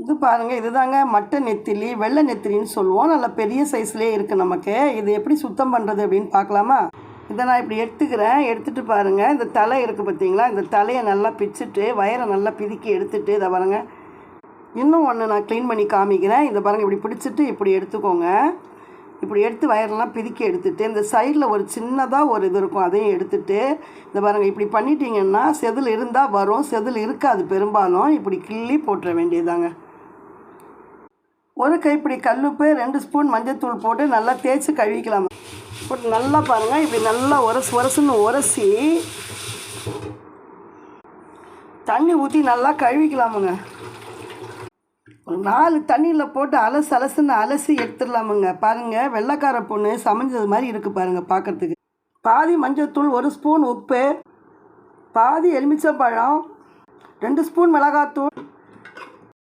இது பாருங்கள், இதுதாங்க மட்டை நெத்திலி, வெள்ளை நெத்திலின்னு சொல்லுவோம். நல்ல பெரிய சைஸ்லேயே இருக்குது நமக்கு. இது எப்படி சுத்தம் பண்ணுறது அப்படின்னு பார்க்கலாமா? இதை நான் இப்படி எடுத்துக்கிறேன். எடுத்துகிட்டு பாருங்கள், இந்த தலை இருக்குது பார்த்தீங்களா, இந்த தலையை நல்லா பிச்சுட்டு வயரை நல்லா பிதுக்கி எடுத்துகிட்டு இதை பாருங்கள். இன்னும் ஒன்று நான் க்ளீன் பண்ணி காமிக்கிறேன். இதை பாருங்கள், இப்படி பிடிச்சிட்டு இப்படி எடுத்துக்கோங்க. இப்படி எடுத்து வயரெல்லாம் பிதுக்கி எடுத்துகிட்டு இந்த சைடில் ஒரு சின்னதாக ஒரு இது இருக்கும், அதையும் எடுத்துகிட்டு இந்த பாருங்கள், இப்படி பண்ணிட்டீங்கன்னா செதில் இருந்தால் வரும், செதில் இருக்காது பெரும்பாலும். இப்படி கிள்ளி போட்டுற வேண்டியதாங்க. ஒரு கைப்பிடி கல்லுப்பு, 2 ஸ்பூன் மஞ்சத்தூள் போட்டு நல்லா தேய்ச்சி கழுவிக்கலாம். போட்டு நல்லா பாருங்கள், இப்படி நல்லா உரசுன்னு உரசி தண்ணி ஊற்றி நல்லா கழுவிக்கலாமுங்க. ஒரு 4 தண்ணியில் போட்டு அலசுன்னு அலசி எடுத்துடலாமுங்க. பாருங்கள், வெள்ளைக்கார பொண்ணு சமைஞ்சது மாதிரி இருக்குது பாருங்கள் பார்க்குறதுக்கு. பாதி மஞ்சத்தூள், 1 ஸ்பூன் உப்பு, பாதி எலுமிச்சம்பழம், 2 ஸ்பூன் மிளகாத்தூள்,